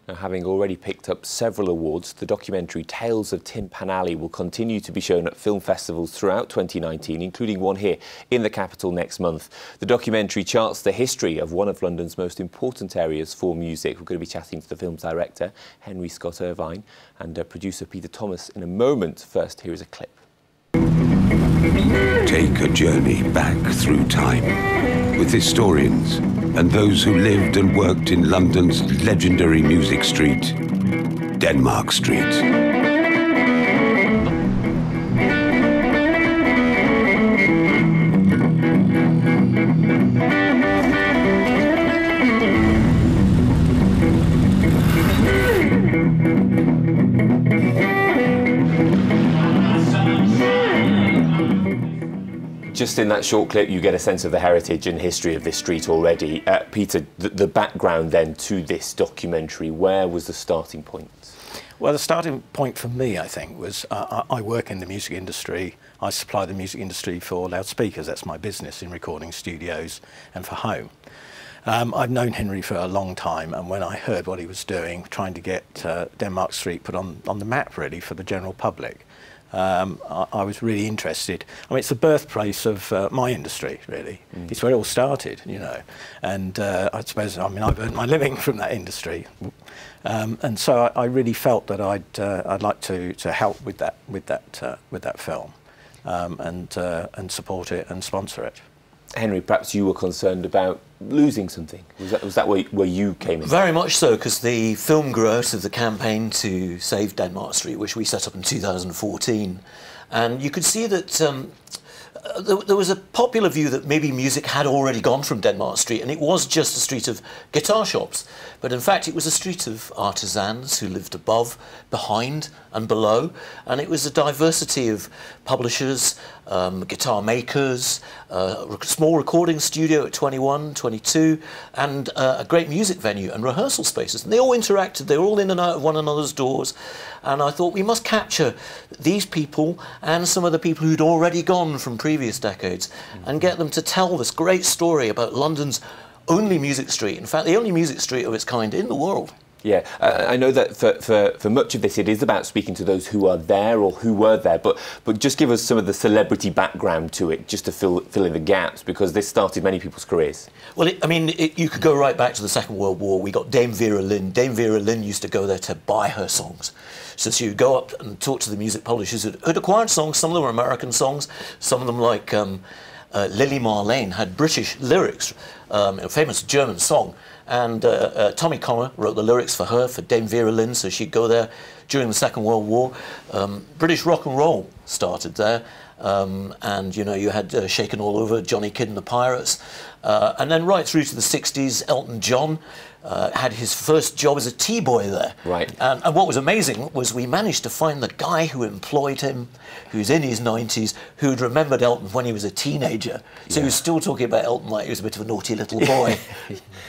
Now, having already picked up several awards, the documentary Tales of Tin Pan Alley will continue to be shown at film festivals throughout 2019, including one here in the capital next month. The documentary charts the history of one of London's most important areas for music. We're going to be chatting to the film's director, Henry Scott-Irvine, and producer Peter Thomas in a moment. First, here is a clip. Take a journey back through time with historians and those who lived and worked in London's legendary music street, Denmark Street. Just in that short clip, you get a sense of the heritage and history of this street already. Peter, the background then to this documentary, where was the starting point? Well, the starting point for me, I think, was I work in the music industry. I supply the music industry for loudspeakers. That's my business in recording studios and for home. I've known Henry for a long time, and when I heard what he was doing, trying to get Denmark Street put on the map, really, for the general public, I was really interested. I mean, it's the birthplace of my industry, really. It's where it all started, you know. And I suppose, I mean, I've earned my living from that industry, and so I really felt that I'd like to help with that film, and support it and sponsor it. Henry, perhaps you were concerned about losing something. Was that where you came in? Very much so, because the film grew out of the campaign to save Denmark Street, which we set up in 2014. And you could see that there was a popular view that maybe music had already gone from Denmark Street, and it was just a street of guitar shops. But in fact, it was a street of artisans who lived above, behind and below. And it was a diversity of publishers, guitar makers, a small recording studio at 21, 22, and a great music venue and rehearsal spaces. And they all interacted, they were all in and out of one another's doors. And I thought we must capture these people and some of the people who'd already gone from previous decades and get them to tell this great story about London's only music street, in fact the only music street of its kind in the world. Yeah, I know that for much of this it is about speaking to those who are there or who were there, but just give us some of the celebrity background to it, just to fill in the gaps, because this started many people's careers. Well, you could go right back to the Second World War. We got Dame Vera Lynn. Dame Vera Lynn used to go there to buy her songs. So she would go up and talk to the music publishers who'd acquired songs. Some of them were American songs, some of them like Lily Marlene had British lyrics, a famous German song. And Tommy Connor wrote the lyrics for her, for Dame Vera Lynn, so she'd go there during the Second World War. British rock and roll started there, and you know, you had Shaken All Over, Johnny Kidd and the Pirates, and then right through to the 60s, Elton John had his first job as a tea-boy there. Right. And what was amazing was we managed to find the guy who employed him, who's in his 90s, who'd remembered Elton when he was a teenager. So he was still talking about Elton like he was a bit of a naughty little boy.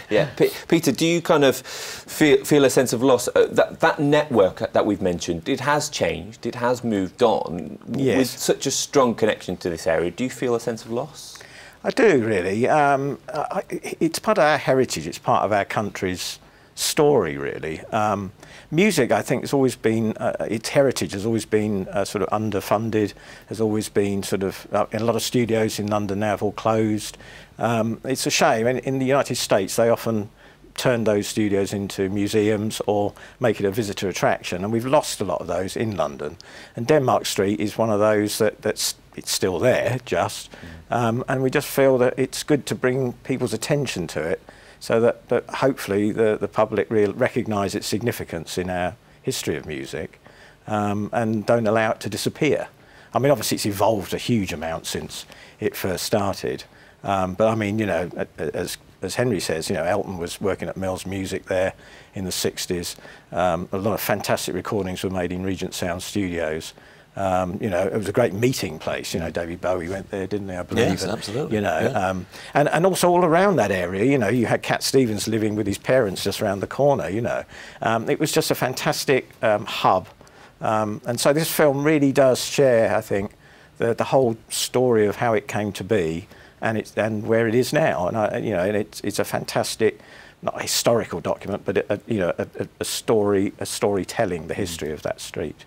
Yeah. Peter, do you kind of feel a sense of loss? That network that we've mentioned, it has changed, it has moved on. Yes. With such a strong connection to this area, do you feel a sense of loss? I do, really. It's part of our heritage, it's part of our country's story, really. Music, I think, has always been, its heritage has always been sort of underfunded, has always been sort of, in a lot of studios in London now have all closed. It's a shame. In the United States, they often turn those studios into museums or make it a visitor attraction, and we've lost a lot of those in London. And Denmark Street is one of those it's still there, just, and we just feel that it's good to bring people's attention to it, so that hopefully the public recognise its significance in our history of music, and don't allow it to disappear. I mean, obviously it's evolved a huge amount since it first started, but I mean, you know, as Henry says, you know, Elton was working at Mel's Music there in the 60s. A lot of fantastic recordings were made in Regent Sound Studios. You know, it was a great meeting place. You know, David Bowie went there, didn't he? I believe. Yes, absolutely. You know, and also all around that area. You know, you had Cat Stevens living with his parents just around the corner. You know, it was just a fantastic hub. And so this film really does share, I think, the whole story of how it came to be and where it is now. And you know, and it's a fantastic not a historical document, but a storytelling the history of that street.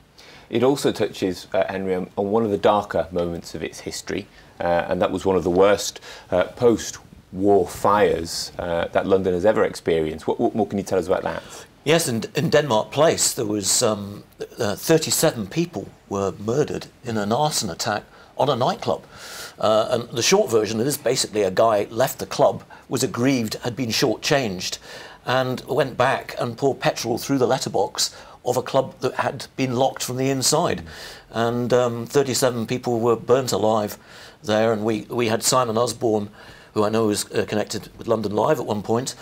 It also touches, Henry, on one of the darker moments of its history, and that was one of the worst post-war fires that London has ever experienced. What more can you tell us about that? Yes, in Denmark Place there was 37 people were murdered in an arson attack on a nightclub. And the short version of this, basically a guy left the club, was aggrieved, had been shortchanged, and went back and poured petrol through the letterbox of a club that had been locked from the inside. And 37 people were burnt alive there, and we had Simon Osborne, who I know was connected with London Live at one point,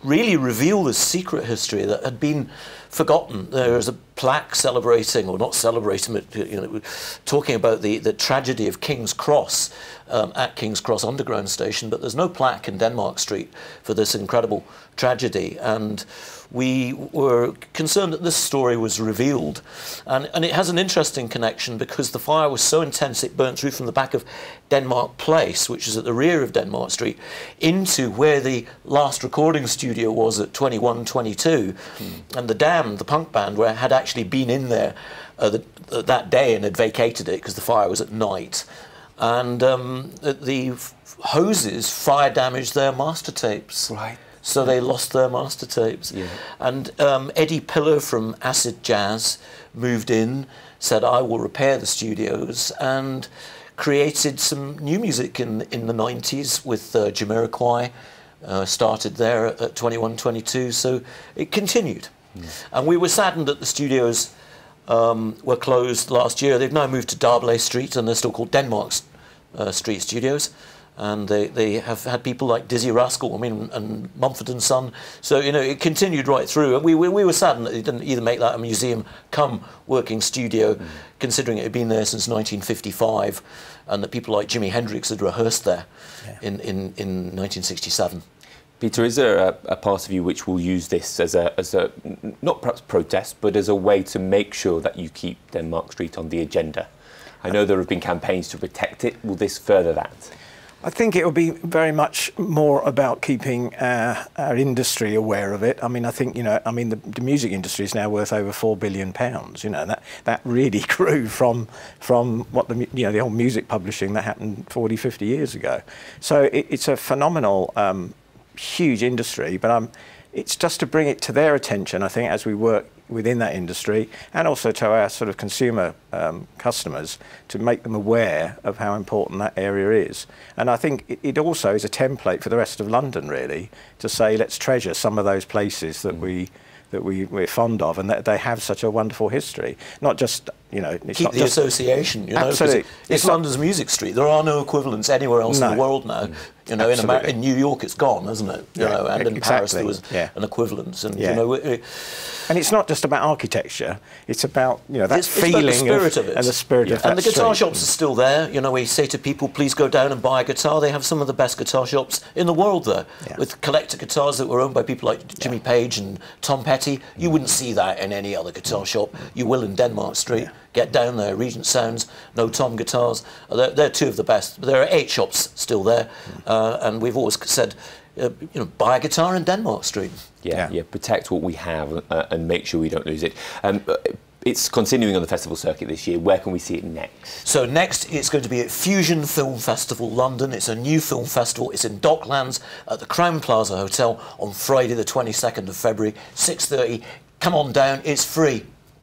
really reveal this secret history that had been forgotten. There is a plaque celebrating, or not celebrating, but talking about the tragedy of King's Cross at King's Cross Underground Station, but there's no plaque in Denmark Street for this incredible tragedy. And we were concerned that this story was revealed. And it has an interesting connection because the fire was so intense it burnt through from the back of Denmark Place, which is at the rear of Denmark Street, into where the last recording studio was at 2122. And the Damned, the punk band, had actually been in there that day and had vacated it because the fire was at night. And the hoses fire damaged their master tapes. Right. So they lost their master tapes. Yeah. And Eddie Pillar from Acid Jazz moved in, said, I will repair the studios, and created some new music in the 90s with Jamiroquai, started there at 2122, so it continued. And we were saddened that the studios were closed last year. They've now moved to Darblay Street, and they're still called Denmark Street Studios. And they have had people like Dizzy Rascal, and Mumford & Son. So, it continued right through. And we were saddened that they didn't either make that a museum come working studio, considering it had been there since 1955, and that people like Jimi Hendrix had rehearsed there in 1967. Peter, is there a part of you which will use this as a not perhaps protest, but as a way to make sure that you keep Denmark Street on the agenda? I know there have been campaigns to protect it. Will this further that? I think it will be very much more about keeping our industry aware of it. I mean, I think, the music industry is now worth over £4 billion. And that really grew from what the whole music publishing that happened 40, 50 years ago. So it's a phenomenal, huge industry, but it's just to bring it to their attention, I think, as we work within that industry, and also to our sort of consumer customers, to make them aware of how important that area is. And I think it also is a template for the rest of London, really, to say let's treasure some of those places that we're fond of, and that they have such a wonderful history. Not just, it's keep not the just association. Absolutely. It's London's music street. There are no equivalents anywhere else in the world now. In New York it's gone, isn't it? And in Paris there was an equivalent. And and it's not just about architecture. It's about that feeling about the spirit of it, and the spirit of that And the guitar street. shops are still there. We say to people, please go down and buy a guitar. They have some of the best guitar shops in the world there, with collector guitars that were owned by people like Jimmy Page and Tom Petty. You wouldn't see that in any other guitar shop. You will in Denmark Street. Get down there, Regent Sounds, No Tom guitars. They're two of the best. But there are 8 shops still there, and we've always said, buy a guitar in Denmark Street. Protect what we have and make sure we don't lose it. It's continuing on the festival circuit this year. Where can we see it next? So next, it's going to be at Fusion Film Festival London. It's a new film festival. It's in Docklands at the Crowne Plaza Hotel on Friday the 22nd of February, 6:30. Come on down, it's free.